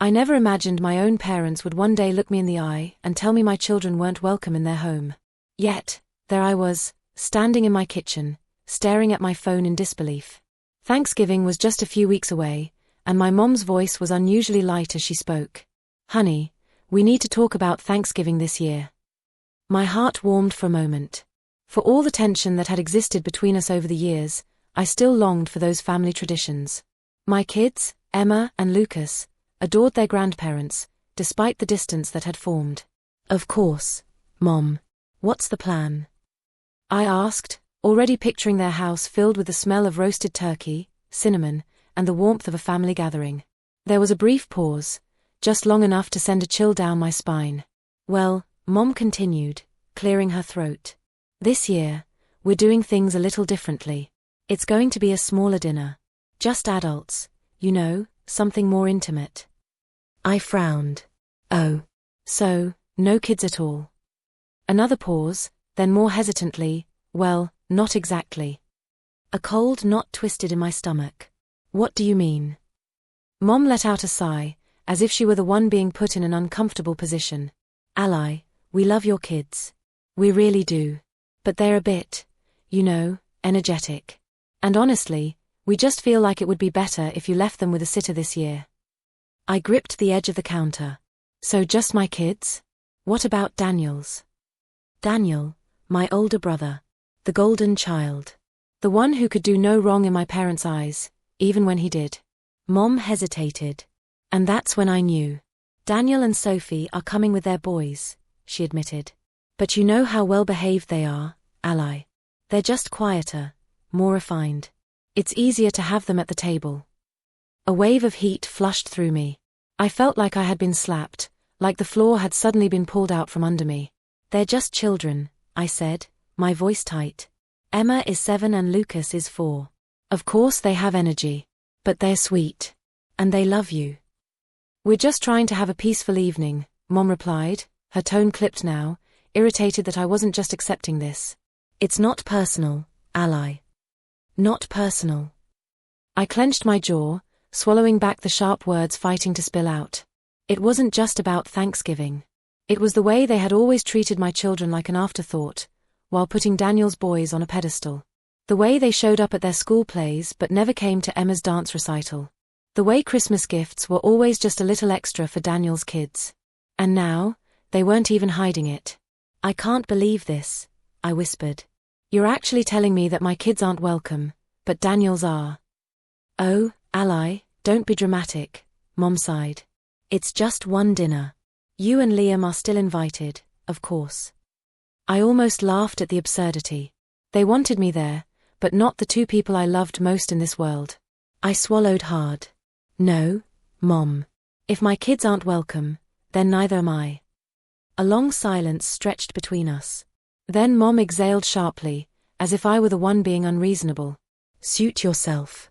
I never imagined my own parents would one day look me in the eye and tell me my children weren't welcome in their home. Yet, there I was, standing in my kitchen, staring at my phone in disbelief. Thanksgiving was just a few weeks away, and my mom's voice was unusually light as she spoke. "Honey, we need to talk about Thanksgiving this year." My heart warmed for a moment. For all the tension that had existed between us over the years, I still longed for those family traditions. My kids, Emma and Lucas, adored their grandparents, despite the distance that had formed. "Of course, Mom. What's the plan?" I asked, already picturing their house filled with the smell of roasted turkey, cinnamon, and the warmth of a family gathering. There was a brief pause, just long enough to send a chill down my spine. "Well," Mom continued, clearing her throat, "this year, we're doing things a little differently. It's going to be a smaller dinner. Just adults, something more intimate." I frowned. "Oh. So, no kids at all?" Another pause, then more hesitantly, "Well, not exactly." A cold knot twisted in my stomach. "What do you mean?" Mom let out a sigh, as if she were the one being put in an uncomfortable position. "Ally, we love your kids. We really do. But they're a bit, energetic. And honestly, we just feel like it would be better if you left them with a sitter this year." I gripped the edge of the counter. "So just my kids? What about Daniel's?" Daniel, my older brother. The golden child. The one who could do no wrong in my parents' eyes, even when he did. Mom hesitated. "And that's when I knew. Daniel and Sophie are coming with their boys," she admitted. "But you know how well behaved they are, Ally. They're just quieter, more refined. It's easier to have them at the table." A wave of heat flushed through me. I felt like I had been slapped, like the floor had suddenly been pulled out from under me. "They're just children," I said, my voice tight. "Emma is 7 and Lucas is 4. Of course they have energy. But they're sweet. And they love you." "We're just trying to have a peaceful evening," Mom replied, her tone clipped now, irritated that I wasn't just accepting this. "It's not personal, Ally." "Not personal." I clenched my jaw, swallowing back the sharp words fighting to spill out. It wasn't just about Thanksgiving. It was the way they had always treated my children like an afterthought, while putting Daniel's boys on a pedestal. The way they showed up at their school plays but never came to Emma's dance recital. The way Christmas gifts were always just a little extra for Daniel's kids. And now, they weren't even hiding it. "I can't believe this," I whispered. "You're actually telling me that my kids aren't welcome, but Daniel's are." "Oh, Ally, don't be dramatic," Mom sighed. "It's just one dinner. You and Liam are still invited, of course." I almost laughed at the absurdity. They wanted me there, but not the two people I loved most in this world. I swallowed hard. "No, Mom. If my kids aren't welcome, then neither am I." A long silence stretched between us. Then Mom exhaled sharply, as if I were the one being unreasonable. "Suit yourself."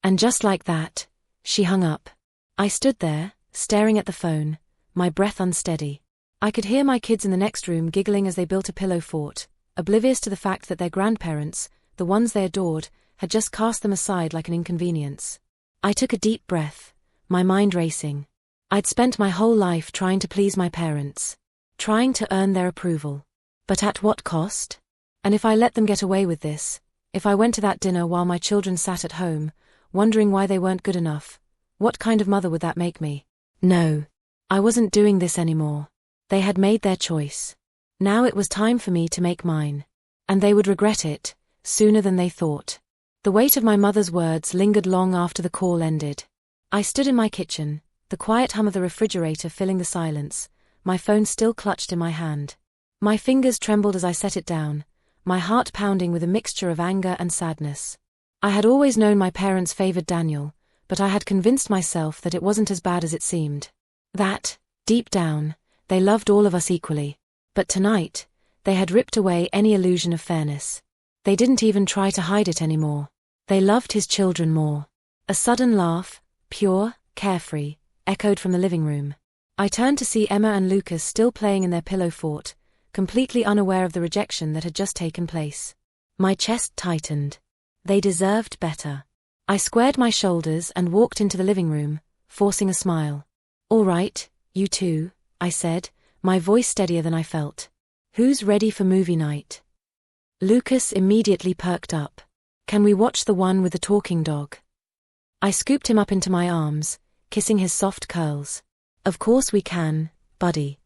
And just like that, she hung up. I stood there, staring at the phone, my breath unsteady. I could hear my kids in the next room giggling as they built a pillow fort, oblivious to the fact that their grandparents, the ones they adored, had just cast them aside like an inconvenience. I took a deep breath, my mind racing. I'd spent my whole life trying to please my parents, trying to earn their approval. But at what cost? And if I let them get away with this, if I went to that dinner while my children sat at home, wondering why they weren't good enough, what kind of mother would that make me? No. I wasn't doing this anymore. They had made their choice. Now it was time for me to make mine. And they would regret it, sooner than they thought. The weight of my mother's words lingered long after the call ended. I stood in my kitchen, the quiet hum of the refrigerator filling the silence, my phone still clutched in my hand. My fingers trembled as I set it down, my heart pounding with a mixture of anger and sadness. I had always known my parents favored Daniel, but I had convinced myself that it wasn't as bad as it seemed. That, deep down, they loved all of us equally. But tonight, they had ripped away any illusion of fairness. They didn't even try to hide it anymore. They loved his children more. A sudden laugh, pure, carefree, echoed from the living room. I turned to see Emma and Lucas still playing in their pillow fort, completely unaware of the rejection that had just taken place. My chest tightened. They deserved better. I squared my shoulders and walked into the living room, forcing a smile. All right, you two, I said, my voice steadier than I felt. Who's ready for movie night? Lucas immediately perked up. Can we watch the one with the talking dog? I scooped him up into my arms, kissing his soft curls. Of course we can, buddy.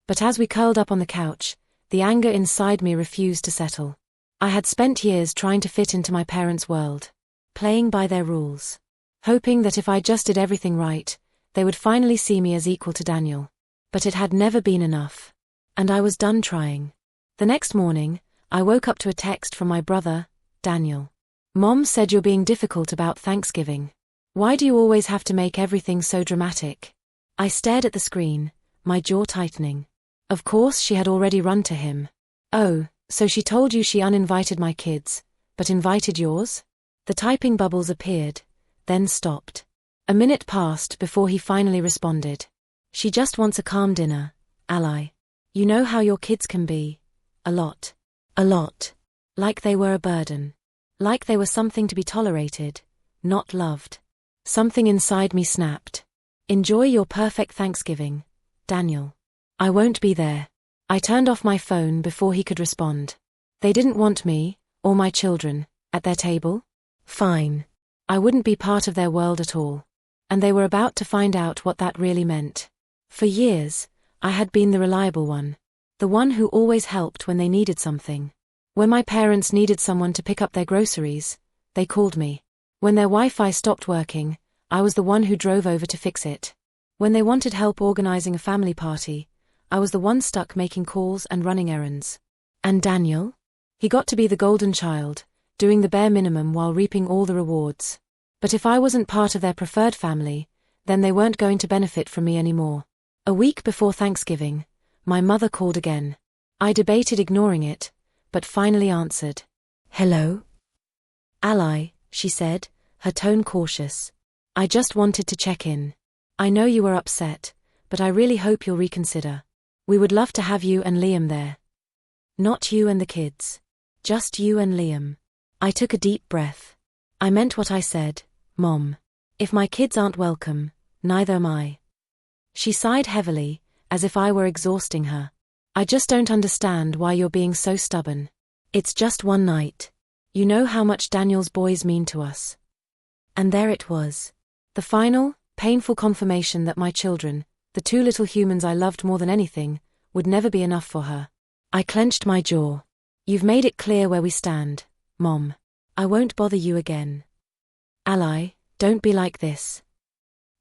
But as we curled up on the couch, the anger inside me refused to settle. I had spent years trying to fit into my parents' world, playing by their rules, hoping that if I just did everything right, they would finally see me as equal to Daniel. But it had never been enough. And I was done trying. The next morning, I woke up to a text from my brother, Daniel. Mom said you're being difficult about Thanksgiving. Why do you always have to make everything so dramatic? I stared at the screen, my jaw tightening. Of course she had already run to him. Oh, so she told you she uninvited my kids, but invited yours? The typing bubbles appeared, then stopped. A minute passed before he finally responded. She just wants a calm dinner, ally. You know how your kids can be. A lot. A lot. Like they were a burden. Like they were something to be tolerated, not loved. Something inside me snapped. Enjoy your perfect Thanksgiving, Daniel. I won't be there. I turned off my phone before he could respond. They didn't want me, or my children, at their table? Fine. I wouldn't be part of their world at all. And they were about to find out what that really meant. For years, I had been the reliable one. The one who always helped when they needed something. When my parents needed someone to pick up their groceries, they called me. When their Wi-Fi stopped working, I was the one who drove over to fix it. When they wanted help organizing a family party, I was the one stuck making calls and running errands. And Daniel? He got to be the golden child, doing the bare minimum while reaping all the rewards. But if I wasn't part of their preferred family, then they weren't going to benefit from me anymore. A week before Thanksgiving, my mother called again. I debated ignoring it, but finally answered. Hello? Ally, she said, her tone cautious. I just wanted to check in. I know you were upset, but I really hope you'll reconsider. We would love to have you and Liam there. Not you and the kids. Just you and Liam. I took a deep breath. I meant what I said, Mom. If my kids aren't welcome, neither am I. She sighed heavily, as if I were exhausting her. I just don't understand why you're being so stubborn. It's just one night. You know how much Daniel's boys mean to us. And there it was. The final, painful confirmation that my children, the two little humans I loved more than anything, would never be enough for her. I clenched my jaw. You've made it clear where we stand, Mom. I won't bother you again. Ally, don't be like this.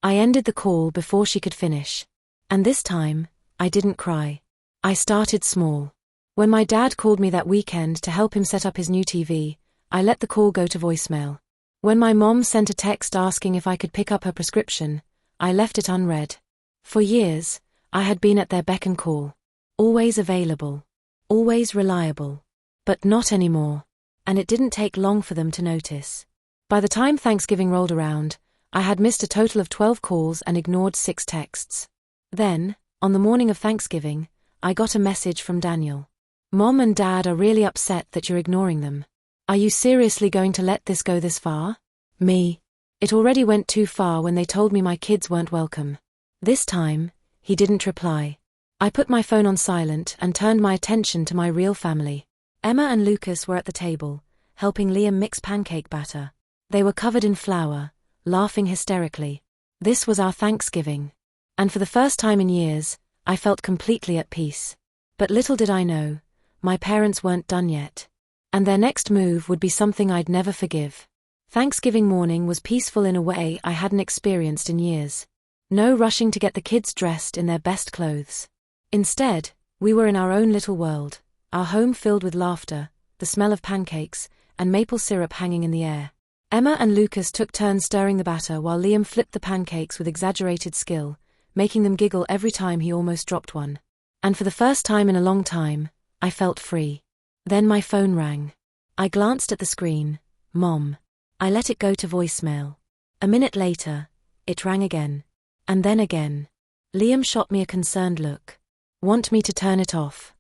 I ended the call before she could finish. And this time, I didn't cry. I started small. When my dad called me that weekend to help him set up his new TV, I let the call go to voicemail. When my mom sent a text asking if I could pick up her prescription, I left it unread. For years, I had been at their beck and call. Always available. Always reliable. But not anymore. And it didn't take long for them to notice. By the time Thanksgiving rolled around, I had missed a total of 12 calls and ignored 6 texts. Then, on the morning of Thanksgiving, I got a message from Daniel. Mom and Dad are really upset that you're ignoring them. Are you seriously going to let this go this far? Me. It already went too far when they told me my kids weren't welcome. This time, he didn't reply. I put my phone on silent and turned my attention to my real family. Emma and Lucas were at the table, helping Liam mix pancake batter. They were covered in flour, laughing hysterically. This was our Thanksgiving. And for the first time in years, I felt completely at peace. But little did I know, my parents weren't done yet. And their next move would be something I'd never forgive. Thanksgiving morning was peaceful in a way I hadn't experienced in years. No rushing to get the kids dressed in their best clothes. Instead, we were in our own little world, our home filled with laughter, the smell of pancakes, and maple syrup hanging in the air. Emma and Lucas took turns stirring the batter while Liam flipped the pancakes with exaggerated skill, making them giggle every time he almost dropped one. And for the first time in a long time, I felt free. Then my phone rang. I glanced at the screen. Mom. I let it go to voicemail. A minute later, it rang again. And then again. Liam shot me a concerned look. Want me to turn it off?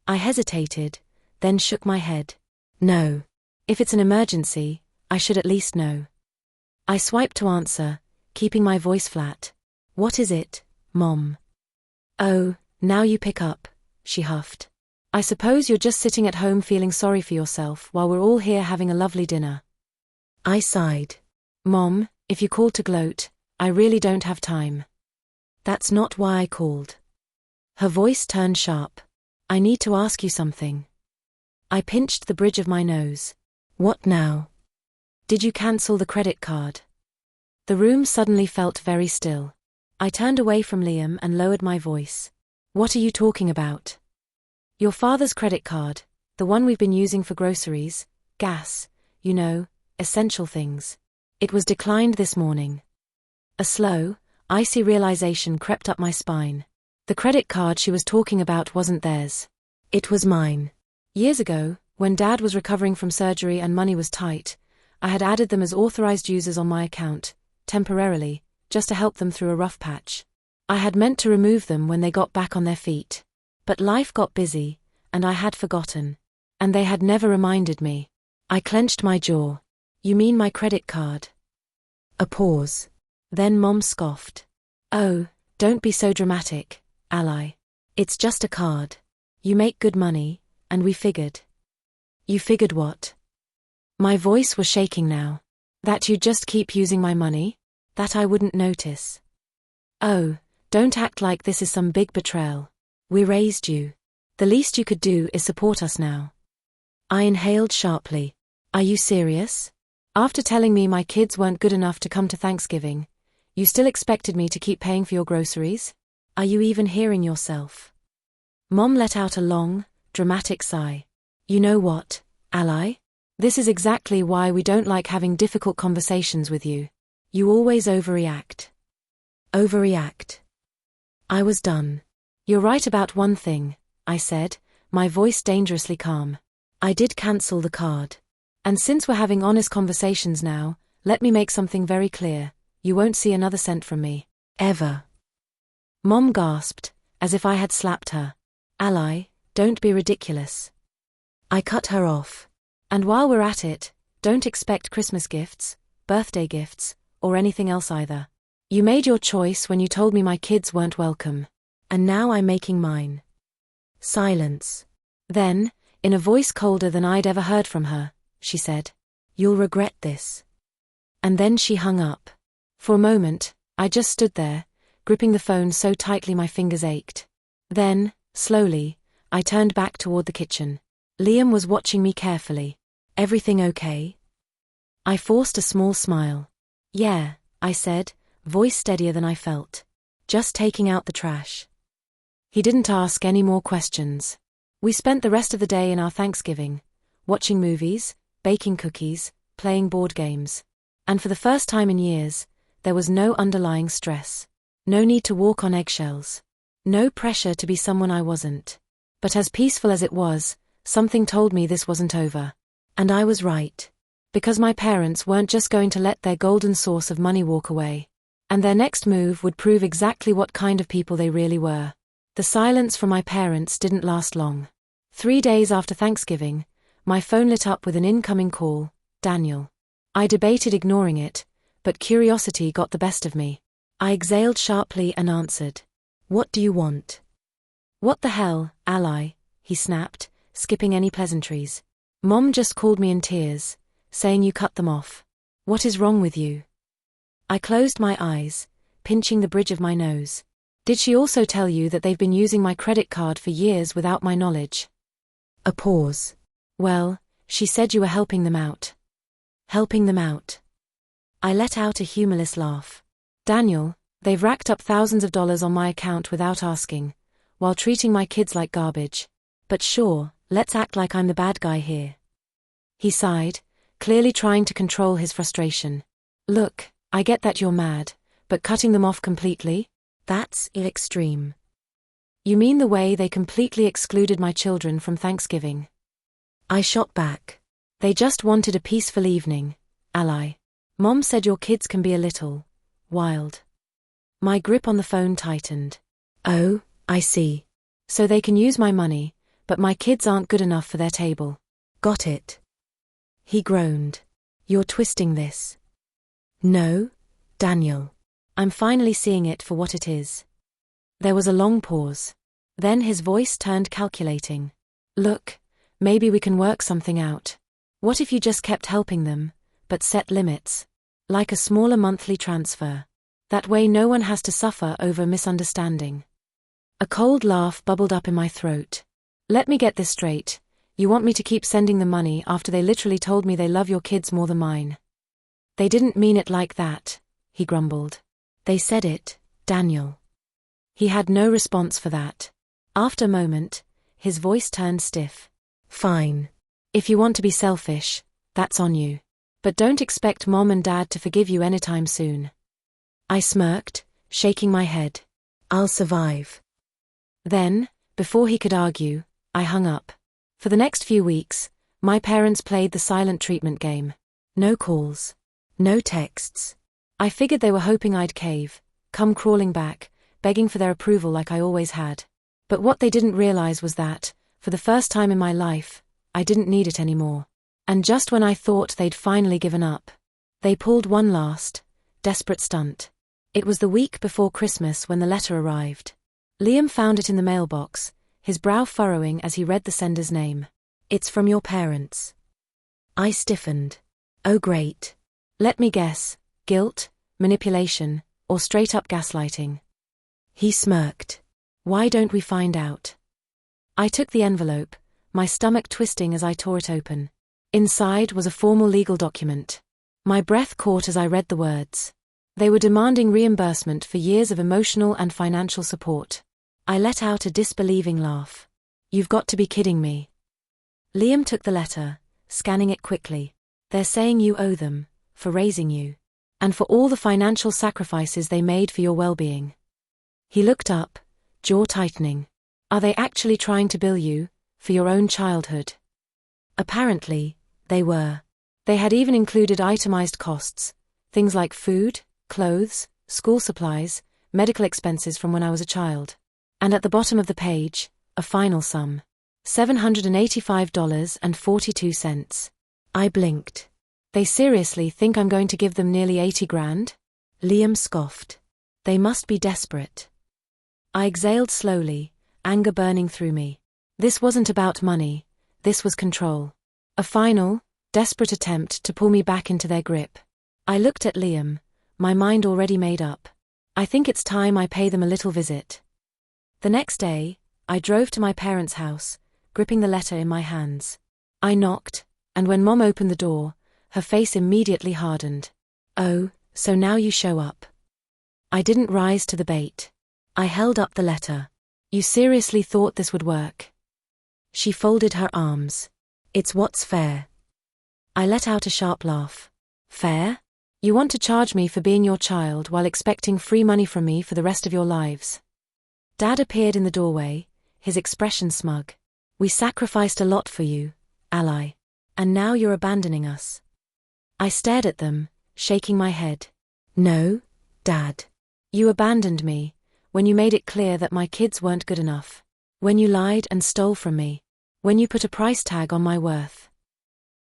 I hesitated, then shook my head. No. If it's an emergency, I should at least know. I swiped to answer, keeping my voice flat. What is it, Mom? Oh, now you pick up, she huffed. I suppose you're just sitting at home feeling sorry for yourself while we're all here having a lovely dinner. I sighed. Mom, if you called to gloat, I really don't have time. That's not why I called. Her voice turned sharp. I need to ask you something. I pinched the bridge of my nose. What now? Did you cancel the credit card? The room suddenly felt very still. I turned away from Liam and lowered my voice. What are you talking about? Your father's credit card, the one we've been using for groceries, gas, you know, essential things. It was declined this morning. A slow, icy realization crept up my spine. The credit card she was talking about wasn't theirs. It was mine. Years ago, when Dad was recovering from surgery and money was tight, I had added them as authorized users on my account, temporarily, just to help them through a rough patch. I had meant to remove them when they got back on their feet. But life got busy, and I had forgotten. And they had never reminded me. I clenched my jaw. You mean my credit card? A pause. Then Mom scoffed. Oh, don't be so dramatic, Ally. It's just a card. You make good money, and we figured. You figured what? My voice was shaking now. That you'd just keep using my money? That I wouldn't notice? Oh, don't act like this is some big betrayal. We raised you. The least you could do is support us now. I inhaled sharply. Are you serious? After telling me my kids weren't good enough to come to Thanksgiving, you still expected me to keep paying for your groceries? Are you even hearing yourself? Mom let out a long, dramatic sigh. You know what, Ally? This is exactly why we don't like having difficult conversations with you. You always overreact. Overreact. I was done. You're right about one thing, I said, my voice dangerously calm. I did cancel the card. And since we're having honest conversations now, let me make something very clear. You won't see another cent from me. Ever. Mom gasped, as if I had slapped her. Ally, don't be ridiculous. I cut her off. And while we're at it, don't expect Christmas gifts, birthday gifts, or anything else either. You made your choice when you told me my kids weren't welcome. And now I'm making mine. Silence. Then, in a voice colder than I'd ever heard from her, she said, You'll regret this. And then she hung up. For a moment, I just stood there, gripping the phone so tightly my fingers ached. Then, slowly, I turned back toward the kitchen. Liam was watching me carefully. Everything okay? I forced a small smile. Yeah, I said, voice steadier than I felt. Just taking out the trash. He didn't ask any more questions. We spent the rest of the day in our Thanksgiving, watching movies, baking cookies, playing board games. And for the first time in years, there was no underlying stress. No need to walk on eggshells. No pressure to be someone I wasn't. But as peaceful as it was, something told me this wasn't over. And I was right. Because my parents weren't just going to let their golden source of money walk away. And their next move would prove exactly what kind of people they really were. The silence from my parents didn't last long. 3 days after Thanksgiving, my phone lit up with an incoming call, Daniel. I debated ignoring it, but curiosity got the best of me. I exhaled sharply and answered. What do you want? What the hell, Ally, he snapped, skipping any pleasantries. Mom just called me in tears, saying you cut them off. What is wrong with you? I closed my eyes, pinching the bridge of my nose. Did she also tell you that they've been using my credit card for years without my knowledge? A pause. Well, she said you were helping them out. Helping them out. I let out a humorless laugh. Daniel, they've racked up thousands of dollars on my account without asking, while treating my kids like garbage. But sure, let's act like I'm the bad guy here. He sighed, clearly trying to control his frustration. Look, I get that you're mad, but cutting them off completely? That's extreme. You mean the way they completely excluded my children from Thanksgiving? I shot back. They just wanted a peaceful evening, Ally. Mom said your kids can be a little wild. My grip on the phone tightened. Oh, I see. So they can use my money, but my kids aren't good enough for their table. Got it. He groaned. You're twisting this. No, Daniel. I'm finally seeing it for what it is. There was a long pause. Then his voice turned calculating. Look, maybe we can work something out. What if you just kept helping them, but set limits? Like a smaller monthly transfer. That way no one has to suffer over a misunderstanding. A cold laugh bubbled up in my throat. Let me get this straight. You want me to keep sending them money after they literally told me they love your kids more than mine? They didn't mean it like that, he grumbled. They said it, Daniel. He had no response for that. After a moment, his voice turned stiff. Fine. If you want to be selfish, that's on you. But don't expect Mom and Dad to forgive you anytime soon. I smirked, shaking my head. I'll survive. Then, before he could argue, I hung up. For the next few weeks, my parents played the silent treatment game. No calls. No texts. I figured they were hoping I'd cave, come crawling back, begging for their approval like I always had. But what they didn't realize was that, for the first time in my life, I didn't need it anymore. And just when I thought they'd finally given up, they pulled one last, desperate stunt. It was the week before Christmas when the letter arrived. Liam found it in the mailbox, his brow furrowing as he read the sender's name. It's from your parents. I stiffened. Oh great. Let me guess, guilt, manipulation, or straight-up gaslighting. He smirked. Why don't we find out? I took the envelope, my stomach twisting as I tore it open. Inside was a formal legal document. My breath caught as I read the words. They were demanding reimbursement for years of emotional and financial support. I let out a disbelieving laugh. You've got to be kidding me. Liam took the letter, scanning it quickly. They're saying you owe them, for raising you. And for all the financial sacrifices they made for your well-being. He looked up, jaw tightening. Are they actually trying to bill you, for your own childhood? Apparently, they were. They had even included itemized costs, things like food, clothes, school supplies, medical expenses from when I was a child. And at the bottom of the page, a final sum. $785.42. I blinked. They seriously think I'm going to give them nearly 80 grand? Liam scoffed. They must be desperate. I exhaled slowly, anger burning through me. This wasn't about money, this was control. A final, desperate attempt to pull me back into their grip. I looked at Liam, my mind already made up. I think it's time I pay them a little visit. The next day, I drove to my parents' house, gripping the letter in my hands. I knocked, and when Mom opened the door, her face immediately hardened. Oh, so now you show up. I didn't rise to the bait. I held up the letter. You seriously thought this would work? She folded her arms. It's what's fair. I let out a sharp laugh. Fair? You want to charge me for being your child while expecting free money from me for the rest of your lives? Dad appeared in the doorway, his expression smug. We sacrificed a lot for you, ally. And now you're abandoning us. I stared at them, shaking my head. No, Dad. You abandoned me, when you made it clear that my kids weren't good enough. When you lied and stole from me. When you put a price tag on my worth.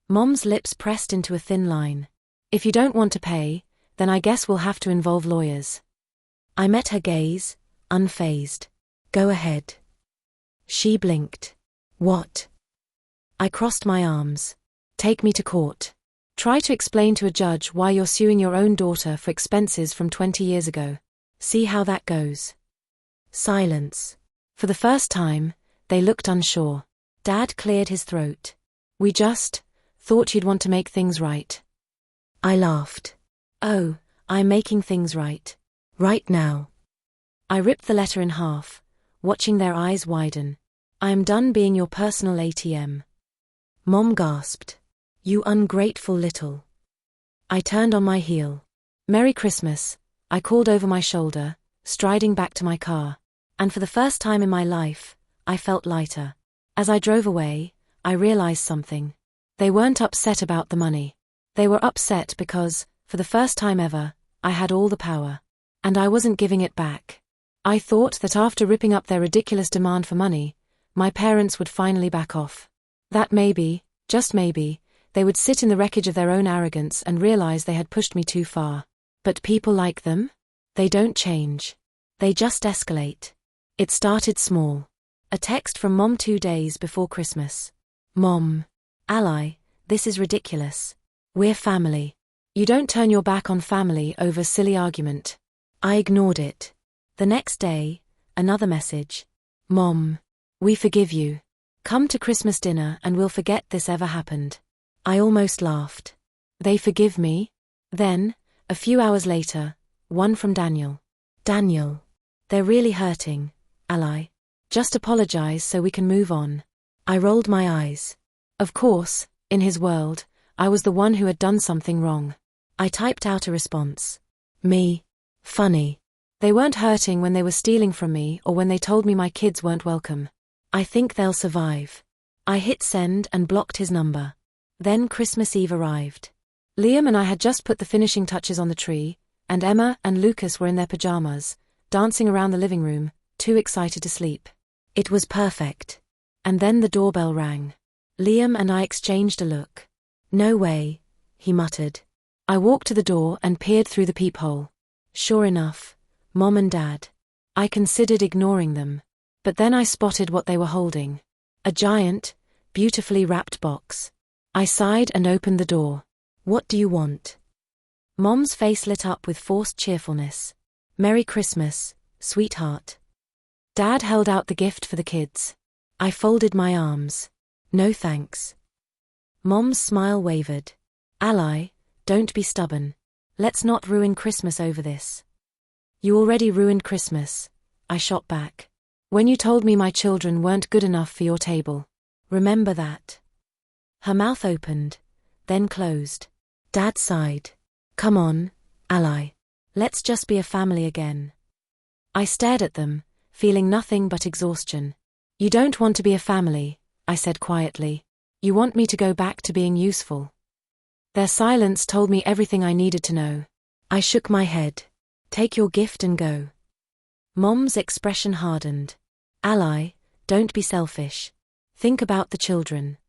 Mom's lips pressed into a thin line. If you don't want to pay, then I guess we'll have to involve lawyers. I met her gaze, unfazed. Go ahead. She blinked. What? I crossed my arms. Take me to court. Try to explain to a judge why you're suing your own daughter for expenses from 20 years ago. See how that goes. Silence. For the first time, they looked unsure. Dad cleared his throat. We just thought you'd want to make things right. I laughed. Oh, I'm making things right. Right now. I ripped the letter in half, watching their eyes widen. I am done being your personal ATM. Mom gasped. You ungrateful little. I turned on my heel. Merry Christmas, I called over my shoulder, striding back to my car. And for the first time in my life, I felt lighter. As I drove away, I realized something. They weren't upset about the money. They were upset because, for the first time ever, I had all the power. And I wasn't giving it back. I thought that after ripping up their ridiculous demand for money, my parents would finally back off. That maybe, just maybe, they would sit in the wreckage of their own arrogance and realize they had pushed me too far. But people like them? They don't change. They just escalate. It started small. A text from Mom 2 days before Christmas. Mom. Ally, this is ridiculous. We're family. You don't turn your back on family over silly argument. I ignored it. The next day, another message. Mom. We forgive you. Come to Christmas dinner and we'll forget this ever happened. I almost laughed. They forgive me? Then, a few hours later, one from Daniel. Daniel. They're really hurting, Ally. Just apologize so we can move on. I rolled my eyes. Of course, in his world, I was the one who had done something wrong. I typed out a response. Me. Funny. They weren't hurting when they were stealing from me or when they told me my kids weren't welcome. I think they'll survive. I hit send and blocked his number. Then Christmas Eve arrived. Liam and I had just put the finishing touches on the tree, and Emma and Lucas were in their pajamas, dancing around the living room, too excited to sleep. It was perfect. And then the doorbell rang. Liam and I exchanged a look. No way, he muttered. I walked to the door and peered through the peephole. Sure enough, Mom and Dad. I considered ignoring them. But then I spotted what they were holding. A giant, beautifully wrapped box. I sighed and opened the door. What do you want? Mom's face lit up with forced cheerfulness. Merry Christmas, sweetheart. Dad held out the gift for the kids. I folded my arms. No thanks. Mom's smile wavered. Ally, don't be stubborn. Let's not ruin Christmas over this. You already ruined Christmas, I shot back. When you told me my children weren't good enough for your table. Remember that. Her mouth opened, then closed. Dad sighed. Come on, Ally. Let's just be a family again. I stared at them, feeling nothing but exhaustion. You don't want to be a family, I said quietly. You want me to go back to being useful. Their silence told me everything I needed to know. I shook my head. Take your gift and go. Mom's expression hardened. Ally, don't be selfish. Think about the children.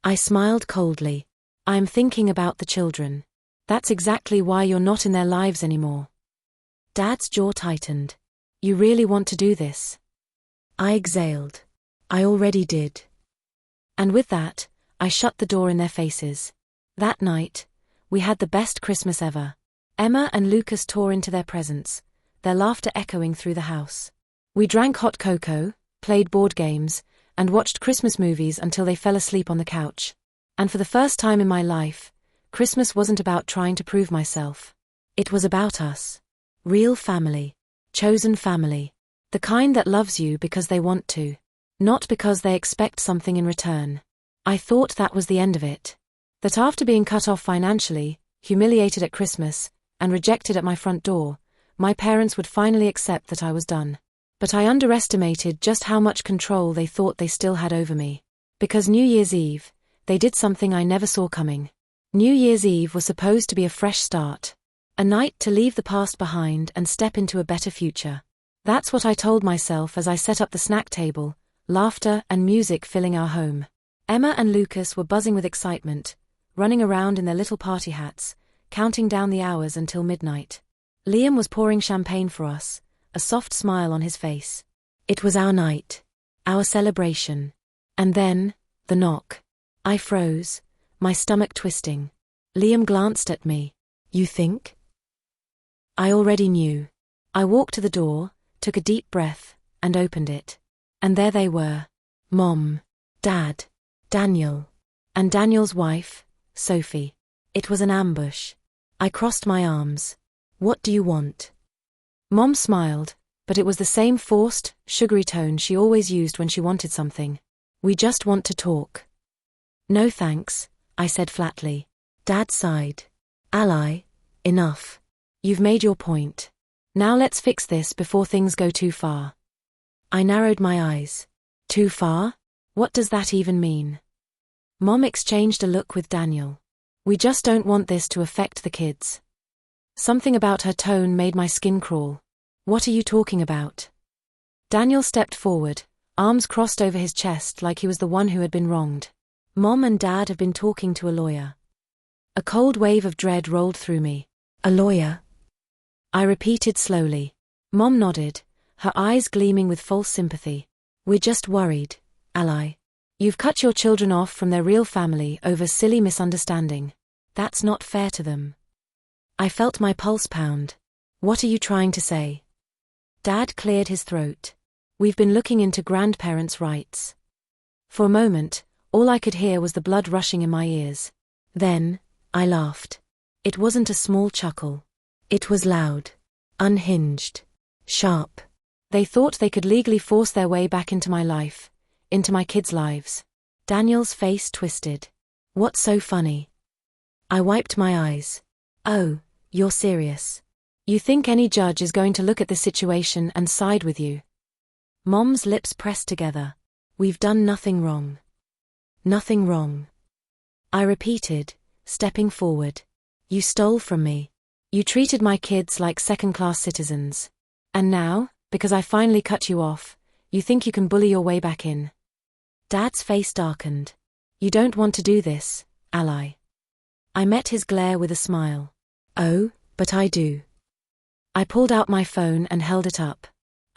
I smiled coldly. I'm thinking about the children. That's exactly why you're not in their lives anymore. Dad's jaw tightened. You really want to do this? I exhaled. I already did. And with that, I shut the door in their faces. That night, we had the best Christmas ever. Emma and Lucas tore into their presents, their laughter echoing through the house. We drank hot cocoa, played board games, and watched Christmas movies until they fell asleep on the couch. And for the first time in my life, Christmas wasn't about trying to prove myself. It was about us. Real family. Chosen family. The kind that loves you because they want to. Not because they expect something in return. I thought that was the end of it. That after being cut off financially, humiliated at Christmas, and rejected at my front door, my parents would finally accept that I was done. But I underestimated just how much control they thought they still had over me. Because New Year's Eve, they did something I never saw coming. New Year's Eve was supposed to be a fresh start. A night to leave the past behind and step into a better future. That's what I told myself as I set up the snack table, laughter and music filling our home. Emma and Lucas were buzzing with excitement, running around in their little party hats, counting down the hours until midnight. Liam was pouring champagne for us, a soft smile on his face. It was our night. Our celebration. And then, the knock. I froze, my stomach twisting. Liam glanced at me. You think? I already knew. I walked to the door, took a deep breath, and opened it. And there they were. Mom, Dad, Daniel, and Daniel's wife, Sophie. It was an ambush. I crossed my arms. What do you want? Mom smiled, but it was the same forced, sugary tone she always used when she wanted something. We just want to talk. No thanks, I said flatly. Dad sighed. Ally, enough. You've made your point. Now let's fix this before things go too far. I narrowed my eyes. Too far? What does that even mean? Mom exchanged a look with Daniel. We just don't want this to affect the kids. Something about her tone made my skin crawl. What are you talking about? Daniel stepped forward, arms crossed over his chest like he was the one who had been wronged. Mom and Dad have been talking to a lawyer. A cold wave of dread rolled through me. A lawyer? I repeated slowly. Mom nodded, her eyes gleaming with false sympathy. We're just worried, Ally. You've cut your children off from their real family over silly misunderstanding. That's not fair to them. I felt my pulse pound. What are you trying to say? Dad cleared his throat. We've been looking into grandparents' rights. For a moment, all I could hear was the blood rushing in my ears. Then, I laughed. It wasn't a small chuckle. It was loud, unhinged, sharp. They thought they could legally force their way back into my life, into my kids' lives. Daniel's face twisted. What's so funny? I wiped my eyes. Oh, you're serious. You think any judge is going to look at the situation and side with you? Mom's lips pressed together. We've done nothing wrong. Nothing wrong. I repeated, stepping forward. You stole from me. You treated my kids like second-class citizens. And now, because I finally cut you off, you think you can bully your way back in. Dad's face darkened. You don't want to do this, Ally. I met his glare with a smile. Oh, but I do. I pulled out my phone and held it up.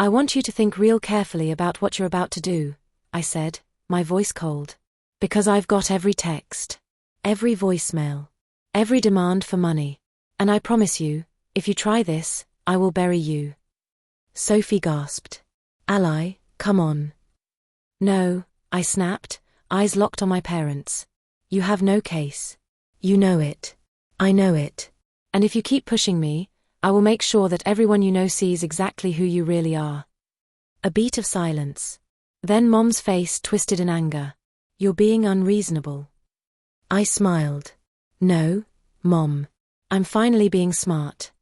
I want you to think real carefully about what you're about to do, I said, my voice cold. Because I've got every text, every voicemail, every demand for money. And I promise you, if you try this, I will bury you. Sophie gasped. Ally, come on. No, I snapped, eyes locked on my parents. You have no case. You know it. I know it. And if you keep pushing me, I will make sure that everyone you know sees exactly who you really are. A beat of silence. Then Mom's face twisted in anger. You're being unreasonable. I smiled. No, Mom. I'm finally being smart.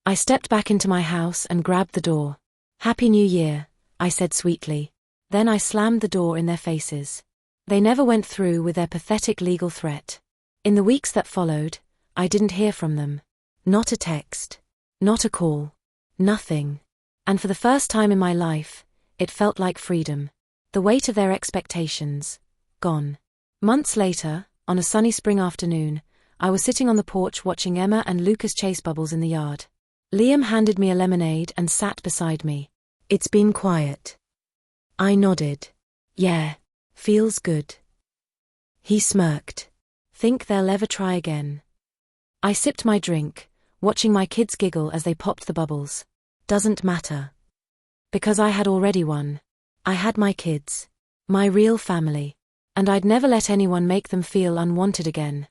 I stepped back into my house and grabbed the door. Happy New Year, I said sweetly. Then I slammed the door in their faces. They never went through with their pathetic legal threat. In the weeks that followed, I didn't hear from them. Not a text. Not a call. Nothing. And for the first time in my life, it felt like freedom. The weight of their expectations, gone. Months later, on a sunny spring afternoon, I was sitting on the porch watching Emma and Lucas chase bubbles in the yard. Liam handed me a lemonade and sat beside me. It's been quiet. I nodded. Yeah, feels good. He smirked. Think they'll ever try again? I sipped my drink, watching my kids giggle as they popped the bubbles. Doesn't matter. Because I had already won. I had my kids. My real family. And I'd never let anyone make them feel unwanted again.